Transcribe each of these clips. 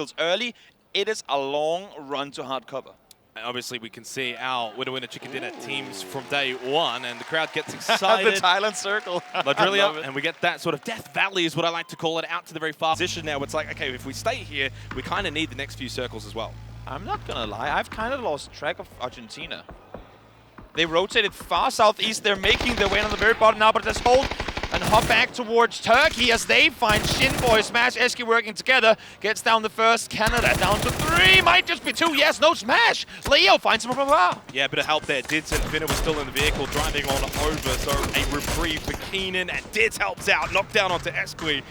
circles early, it is a long run to hard cover. And obviously, we can see our Winner Chicken Dinner teams from day one, and the crowd gets excited. The Thailand circle. Ladrillia, and we get that sort of Death Valley is what I like to call it, out to the very far position now. It's like, okay, if we stay here, we kind of need the next few circles as well. I'm not gonna lie, I've kind of lost track of Argentina. They rotated far southeast. They're making their way on the very bottom now, but let's hold and hop back towards Turkey as they find Shinboy, Smash, Eski working together. Gets down the first. Canada down to 3. Might just be 2. Yes, no Smash. Leo finds him. Yeah, a bit of help there. Dids and Finna was still in the vehicle, driving on over. So a reprieve for Keenan, and Dids helps out. Knocked down onto Esqui.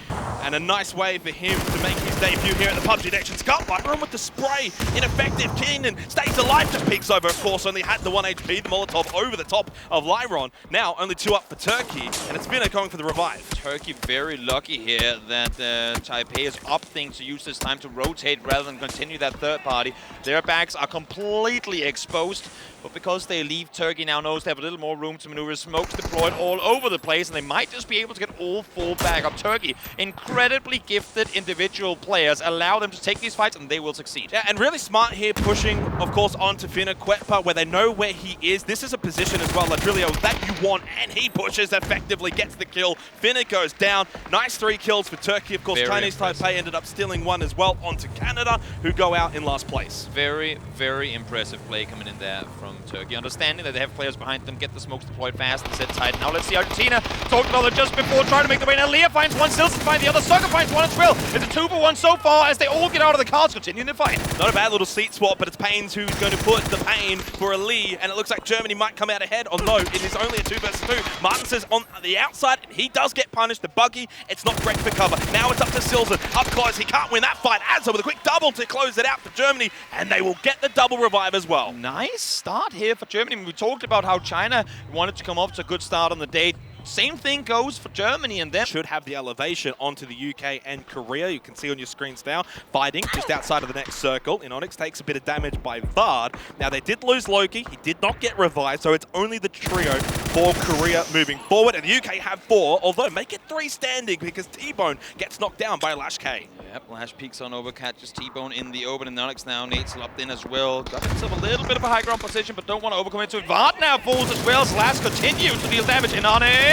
And a nice way for him to make his debut here at the PUBG Nations Cup. Lyron with the spray. Ineffective. Keenan stays alive. Just peeks over, of course. Only had the 1 HP. The Molotov over the top of Lyron. Now only 2 up for Turkey. And it's Finna going for the revive. Turkey very lucky here that Taipei is opting to use this time to rotate rather than continue that third party. Their backs are completely exposed, but because they leave, Turkey now knows they have a little more room to maneuver. Smokes deployed all over the place, and they might just be able to get all 4 back up. Turkey, incredibly gifted individual players. Allow them to take these fights, and they will succeed. Yeah, and really smart here, pushing, of course, onto Finna Quetpa, where they know where he is. This is a position as well, Ladrillia, that you want, and he pushes effectively, gets the kill. Finna goes down. Nice 3 kills for Turkey. Of course, very Chinese impressive. Taipei ended up stealing 1 as well onto Canada, who go out in last place. Very, very impressive play coming in there from Turkey. Understanding that they have players behind them, get the smokes deployed fast and set tight. Now let's see Argentina. Talked about it just before, trying to make the way. Now Leah finds 1, Silson finds the other, Sucker finds 1 as well. It's a 2-for-1 so far as they all get out of the cars, continuing the fight. Not a bad little seat swap, but it's Paynes who's going to put the pain for a Lee, and it looks like Germany might come out ahead, although it is only a 2 versus 2. Martins is on the outside, and he does get punished. The buggy, it's not great for cover. Now it's up to Silson. Up close, he can't win that fight. Azza with a quick double to close it out for Germany, and they will get the double revive as well. Nice start here for Germany. We talked about how China wanted to come off to a good start on the day. Same thing goes for Germany, and then should have the elevation onto the UK and Korea. You can see on your screens now, fighting just outside of the next circle. Inonix takes a bit of damage by Vard. Now they did lose Loki, he did not get revived, so it's only the trio for Korea moving forward, and the UK have 4, although make it 3 standing because T-Bone gets knocked down by Lash K. Yep, Lash peeks on over, catches T-Bone in the open, and Inonix now, Nate's locked in as well. Got himself a little bit of a high ground position, but don't want to overcommit to it. Vard now falls as well, Slash continues to deal damage. Inonix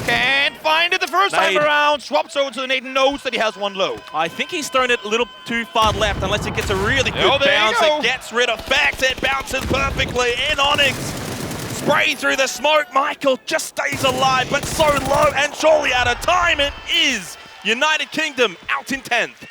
can't find it the first time around. Swaps over to the Nate, knows that he has 1 low. I think he's thrown it a little too far left unless it gets a really good bounce. It gets rid of Fax. It bounces perfectly in Onyx. Spray through the smoke. Michael just stays alive, but so low and surely out of time. It is United Kingdom out in 10th.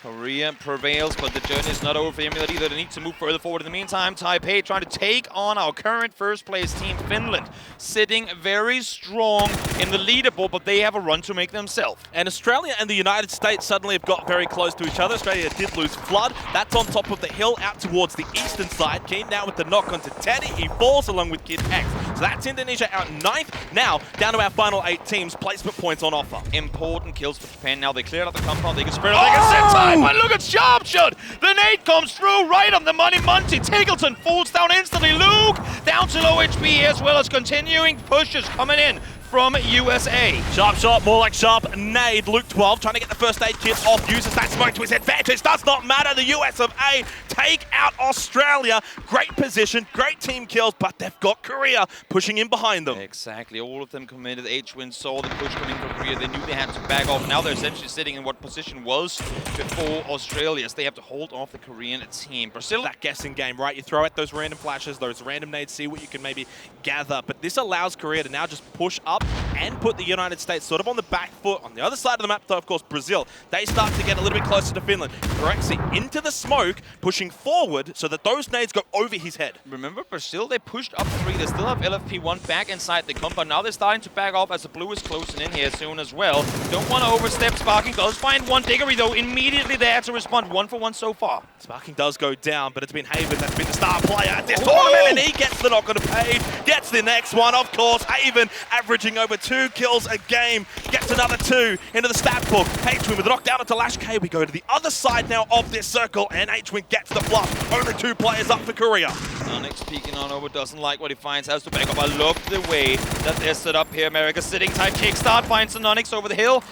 Korea prevails, but the journey is not over for Emulate either. They need to move further forward. In the meantime, Taipei trying to take on our current first-place team, Finland, sitting very strong in the leaderboard, but they have a run to make themselves. And Australia and the United States suddenly have got very close to each other. Australia did lose Flood. That's on top of the hill out towards the eastern side. Keen now with the knock onto Teddy. He falls along with Kid X. So that's Indonesia out 9th. Now, down to our final 8 teams. Placement points on offer. Important kills for Japan. Now they cleared out the compound. They can spread out. They can set time. But look at Sharp Shot. The nade comes through right on the money. Monty Tiggleton falls down instantly. Luke down to low HP as well as continuing pushes coming in from USA. Sharp shot, more like sharp nade. Luke 12 trying to get the first aid kit off, uses that smoke to his advantage. Does not matter. The US of A take out Australia. Great position, great team kills, but they've got Korea pushing in behind them. Exactly, all of them committed. H-Win saw the push coming from Korea. They knew they had to back off. Now they're essentially sitting in what position was before Australia. So they have to hold off the Korean team. Brazil, that guessing game, right? You throw out those random flashes, those random nades, see what you can maybe gather. But this allows Korea to now just push up and put the United States sort of on the back foot. On the other side of the map, though, of course, Brazil, they start to get a little bit closer to Finland. Corexy into the smoke, pushing forward so that those nades go over his head. Remember, Brazil, they pushed up 3. They still have LFP1 back inside the compound. Now they're starting to back off as the blue is closing in here soon as well. Don't want to overstep. Sparking does find 1. Diggory, though, immediately there to respond. 1 for 1 so far. Sparking does go down, but it's been Haven that's been the star player at this tournament, and he gets the knock on the page, gets the next one, of course. Haven averaging over 2 kills a game, gets another 2 into the stat book. H-Win with a knockdown onto Lash K. We go to the other side now of this circle, and H-Win gets the fluff. Only 2 players up for Korea. Onyx peeking on over, doesn't like what he finds, has to back up. I love the way that they're set up here. America sitting tight, kickstart, finds an Onyx over the hill.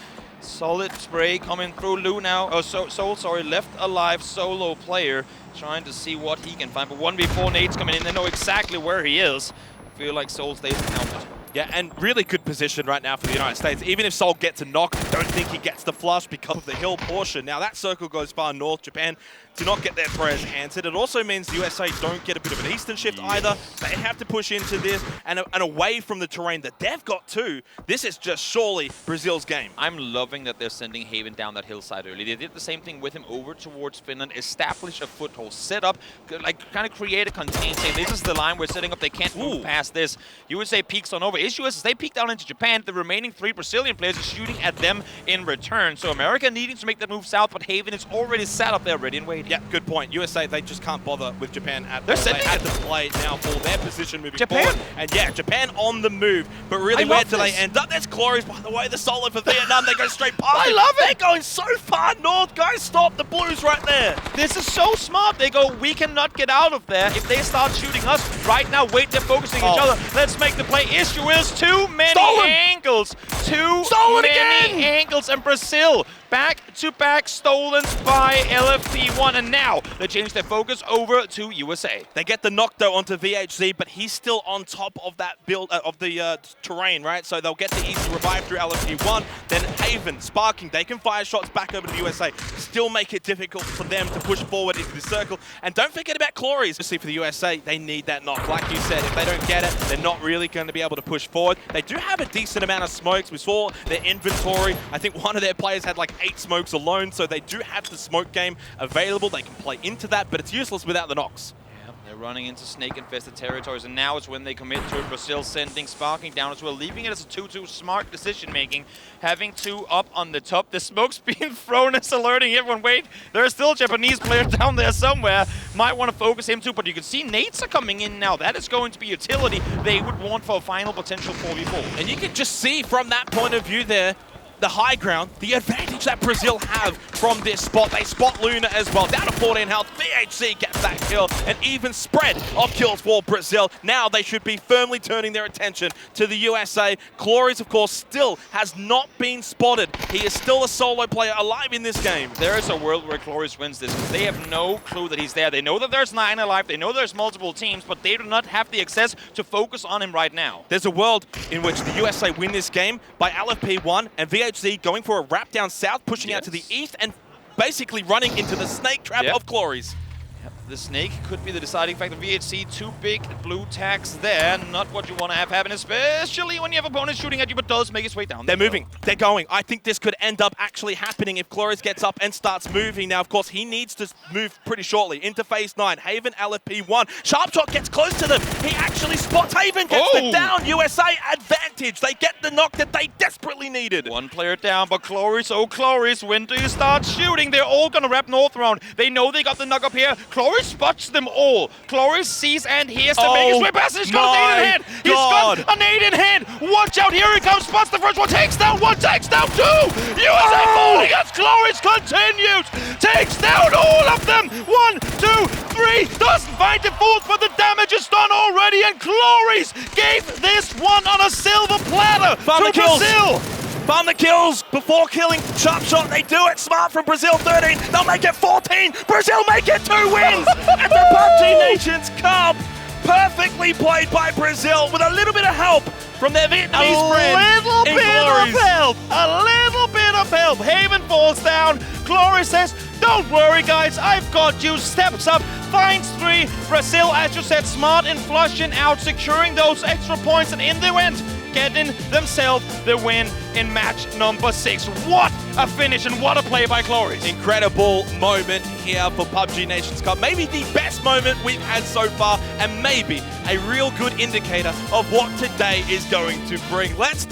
Solid spray coming through. Lou now, Soul, sorry, left alive solo player trying to see what he can find. But 1v4 nades coming in. They know exactly where he is. I feel like Soul stays helmet. Yeah, and really good position right now for the United States. Even if Seoul gets a knock, I don't think he gets the flush because of the hill portion. Now, that circle goes far north. Japan do not get their prayers answered. It also means the USA don't get a bit of an eastern shift either. They have to push into this and away from the terrain that they've got too. This is just surely Brazil's game. I'm loving that they're sending Haven down that hillside early. They did the same thing with him over towards Finland, establish a foothold, set up, like kind of create a contain. Say, this is the line we're setting up. They can't move past this. USA peeks on over. Issue is they peek down into Japan. The remaining 3 Brazilian players are shooting at them in return. So America needing to make that move south, but Haven is already sat up there ready and waiting. Yeah, good point. USA, they just can't bother with Japan at all. They have to play now for their position moving forward. And yeah, Japan on the move. But really, where do they end up? There's Glories, by the way, the solo for Vietnam. They go straight past. I love it. They're going so far north. Guys, stop the Blues right there. This is so smart. They go, we cannot get out of there. If they start shooting us right now, wait, they're focusing each other. Let's make the play. Issue is too many angles. Too many angles. And Brazil back-to-back stolen by LFP1, and now they change their focus over to USA. They get the knock though onto VHZ, but he's still on top of that build of the terrain, right? So they'll get the easy revive through LFP1. Then Haven, Sparking, they can fire shots back over to the USA. Still make it difficult for them to push forward into the circle. And don't forget about Glories. Obviously for the USA, they need that knock. Like you said, if they don't get it, they're not really going to be able to push forward. They do have a decent amount of smokes. We saw their inventory. I think one of their players had like 8 smokes alone, so they do have the smoke game available. They can play into that, but it's useless without the knocks. Yeah, they're running into snake-infested territories, and now is when they commit to it. Brazil sending Sparking down as well, leaving it as a 2-2 smart decision-making. Having 2 up on the top. The smoke's being thrown is alerting everyone. Wait, there's still a Japanese player down there somewhere. Might want to focus him too, but you can see nades are coming in now. That is going to be utility they would want for a final potential 4v4. And you can just see from that point of view there, the high ground, the advantage that Brazil have from this spot. They spot Luna as well, down to 14 health. VHC gets that kill, an even spread of kills for Brazil. Now they should be firmly turning their attention to the USA. Glories, of course, still has not been spotted. He is still a solo player alive in this game. There is a world where Glories wins this, because they have no clue that he's there. They know that there's 9 alive, they know there's multiple teams, but they do not have the access to focus on him right now. There's a world in which the USA win this game by LFP1 and VHC going for a wrap down south, pushing out to the east, and basically running into the snake trap of Glories. The snake could be the deciding factor. VHC, 2 big blue tags there. Not what you want to have happen, especially when you have opponents shooting at you, but does make its way down. They're moving. They're going. I think this could end up actually happening if Glories gets up and starts moving. Now, of course, he needs to move pretty shortly into phase 9. Haven, LFP1. Sharpshot gets close to them. He actually spots Haven, gets them down. USA advantage. They get the knock that they desperately needed. 1 player down, but Glories, oh Glories, when do you start shooting? They're all going to wrap north around. They know they got the knock up here. Glories spots them all. Glories sees and hears to make his way past. He's got a nade in hand. He's got a nade in hand. Watch out, here he comes. Spots the first one. Takes down 1, takes down 2. USA falling as Glories continues. Takes down all of them. 1, 2, 3. Doesn't find the 4th, but the damage is done already. And Glories gave this one on a silver platter to Brazil. Farm the kills before killing Sharpshot. They do it smart from Brazil. 13. They'll make it 14. Brazil make it 2 wins at the PUBG Nations Cup. Perfectly played by Brazil with a little bit of help from their Vietnamese friend. A little bit of help. Haven falls down. Glories says, don't worry guys, I've got you. Steps up, finds 3. Brazil, as you said, smart in flushing out, securing those extra points, and in the end, getting themselves the win in match number 6. What a finish and what a play by Glories. Incredible moment here for PUBG Nations Cup. Maybe the best moment we've had so far, and maybe a real good indicator of what today is going to bring. Let's